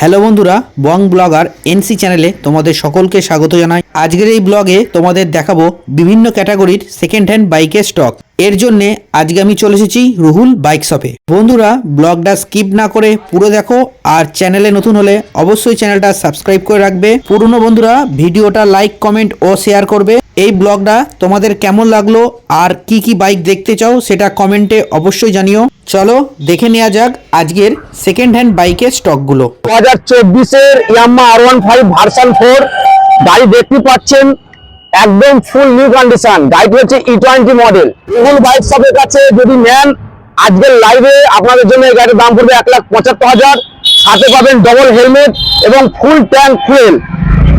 Hello বন্ধুরা, বং blogger NC চ্যানেলে তোমাদের সকলকে স্বাগত জানাই। আজকের এই ব্লগে তোমাদের দেখাবো বিভিন্ন ক্যাটাগরির সেকেন্ড হ্যান্ড বাইকের স্টক। এর জন্যে আজকে আমি চলে এসেছি রুহুল বাইক শপে। বন্ধুরা, ব্লগটা স্কিপ না করে পুরো দেখো, আর চ্যানেলে নতুন হলে অবশ্যই চ্যানেলটা সাবস্ক্রাইব করে রাখবে। পুরনো বন্ধুরা ভিডিওটা লাইক, কমেন্ট ও শেয়ার করবে। এই ব্লগটা তোমাদের কেমন লাগলো আর কি কি বাইক দেখতে চাও সেটা কমেন্টে অবশ্যই জানিও। চলো দেখে নেওয়া যাক আজকের সেকেন্ড হ্যান্ড বাইকের স্টকগুলো। 2024-এর ইয়ামাহা R15 ভার্সন 4 গাড়ি দেখতে পাচ্ছেন, একদম ফুল নিউ কন্ডিশন। গাড়িটি হচ্ছে E20 মডেল। রুহুল বাইক শপের কাছে যদি নেন, আজকের লাইভে আপনাদের জন্য এই গাড়ির দাম পড়বে 1,75,000। সাথে পাবেন ডবল হেলমেট এবং ফুল ট্যাঙ্ক ফুয়েল।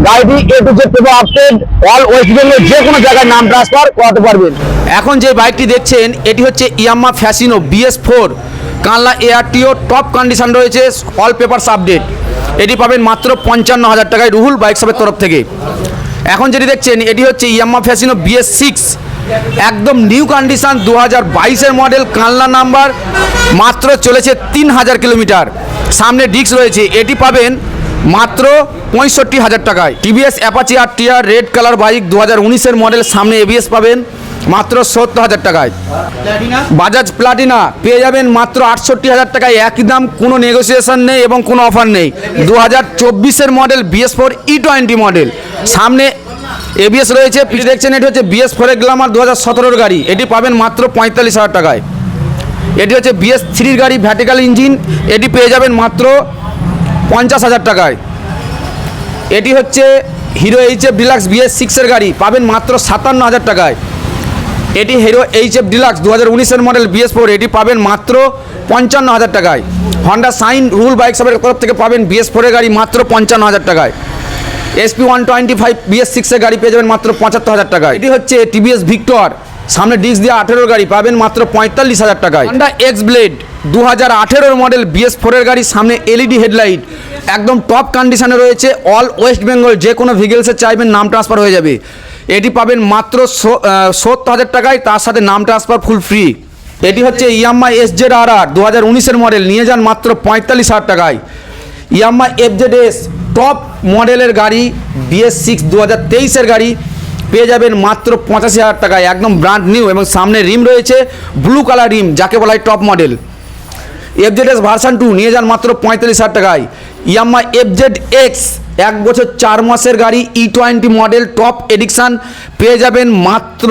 গাড়িটি A to Z paper update, all West Bengal যে কোনো জায়গায় নাম ট্রান্সফার করাতে পারবেন। এখন যে বাইকটি দেখছেন এটি হচ্ছে ইয়ামাহা ফ্যাসিনো BS4 কানলা ARTO, টপ কন্ডিশন রয়েছে, অল পেপারস আপডেট। এটি পাবেন মাত্র 55,000 টাকায় রুহুল বাইক শপের তরফ থেকে। এখন যেটি দেখছেন এটি হচ্ছে ইয়ামাহা ফ্যাসিনো BS6, একদম নিউ কন্ডিশন, 2022-এর মডেল, কানলা নাম্বার, মাত্র চলেছে 3000 কিলোমিটার। সামনে ডিস্ক রয়েছে, এটি পাবেন মাত্র 65,000 টাকায়। TVS Apache RTR red colour bike, 2019-এর মডেল, সামনে ABS পাবেন মাত্র 70,000 টাকায়। বাজাজ প্লাটিনা পেয়ে যাবেন মাত্র 68,000 টাকায়, একই দাম, কোনো নেগোসিয়েশন নেই এবং কোনো অফার নেই। 2024-এর মডেল BS4 E20 মডেল, সামনে ABS রয়েছে। পিছনে দেখছেন এটি হচ্ছে BS4 গ্ল্যামার 2017-এর গাড়ি, এটি পাবেন মাত্র 45,000 টাকায়। এটি হচ্ছে BS3-র গাড়ি, ভ্যাটিক্যাল ইঞ্জিন, এটি পেয়ে যাবেন মাত্র 50,000 টাকায়। এটি হচ্ছে হিরো HF ডিলাক্স BS6-এর গাড়ি, পাবেন মাত্র 57,000 টাকায়। এটি হিরো HF ডিলাক্স 2019-এর মডেল BS4, এটি পাবেন মাত্র 55,000 টাকায়। হন্ডা সাইন রুহুল বাইক শপের তরফ থেকে পাবেন BS4-এর গাড়ি মাত্র 55,000 টাকায়। SP 125 BS6-এর গাড়ি পেয়ে যাবেন মাত্র 75,000 টাকায়। এটি হচ্ছে TVS ভিক্টর, সামনে ডিস্ক দিয়ে 18-এর গাড়ি, পাবেন মাত্র 45,000 টাকায়। হন্ডা এক্স ব্লেড 2018-এর মডেল BS4-এর গাড়ি, সামনে LED হেডলাইট, একদম টপ কন্ডিশনে রয়েছে, অল ওয়েস্ট বেঙ্গল যে কোনো ভিগেলসে চাইবেন নাম ট্রান্সফার হয়ে যাবে। এটি পাবেন মাত্র 70,000 টাকায়, তার সাথে নাম ট্রান্সফার ফুল ফ্রি। এটি হচ্ছে ইয়ামাহা SZRR 2019-এর মডেল, নিয়ে যান মাত্র 45,000 টাকায়। ইয়ামাহা FZS টপ মডেলের গাড়ি BS6 2023-এর গাড়ি, পেয়ে যাবেন মাত্র 85,000 টাকায়, একদম ব্র্যান্ড নিউ, এবং সামনে রিম রয়েছে ব্লু কালার রিম, যাকে বলা হয় টপ মডেল। FZS ভার্সন 2 নিয়ে যান মাত্র 45,000 টাকায়। ইয়ামাহা FZX 1 বছর 4 মাসের গাড়ি, E20 মডেল, টপ এডিকশান, পেয়ে যাবেন মাত্র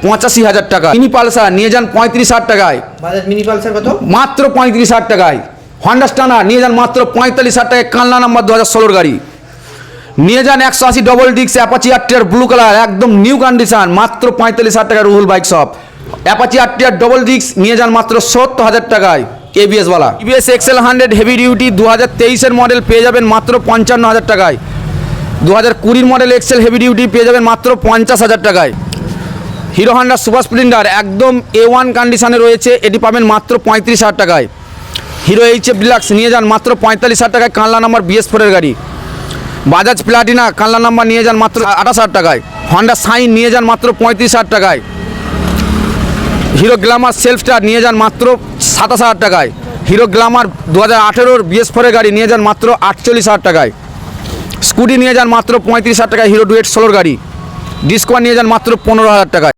85,000 টাকা। মিনি পালসার নিয়ে যান 35,000 টাকায়। বাজাজ মিনি পালসার কত? মাত্র 35,000 টাকায়। হন্ডা স্টানার নিয়ে যান মাত্র 45,000 টাকায়, কানলা নাম্বার 2016-এর গাড়ি। নিয়ে যান 180 double disc Apache RTR blue colour, একদম নিউ কন্ডিশন, মাত্র 45,000 টাকা Ruhul bike shop. Apache RTR double disc নিয়ে যান মাত্র 70,000 টাকায়, ABS ওয়ালা। TVS XL 100 হেভি ডিউটি 2023-এর মডেল, পেয়ে যাবেন মাত্র 55,000 টাকায়। 2020-এর মডেল XL হেভি ডিউটি পেয়ে যাবেন মাত্র 50,000 টাকায়। হিরো হন্ডা সুপার স্প্লেন্ডার একদম A1 কন্ডিশনে রয়েছে, এটি পাবেন মাত্র 35,000 টাকায়। হিরো HF ডিলাক্স নিয়ে যান মাত্র 45,000 টাকায়, কানলা নাম্বার BS4-এর গাড়ি। বাজাজ প্লাটিনা কানলা নাম্বার নিয়ে যান মাত্র 28,000 টাকায়। হন্ডা সাইন নিয়ে যান মাত্র 35,000 টাকায়। হিরো গ্ল্যামার সেলফ স্টার নিয়ে যান মাত্র 27,000 টাকায়। হিরো গ্ল্যামার 2018-এর BS4-এর গাড়ি নিয়ে যান মাত্র 48,000 টাকায়। স্কুটি নিয়ে যান মাত্র 35,000 টাকায়, হিরো ডুয়েট 16-এর গাড়ি। ডিসকভার নিয়ে যান মাত্র 15,000 টাকায়।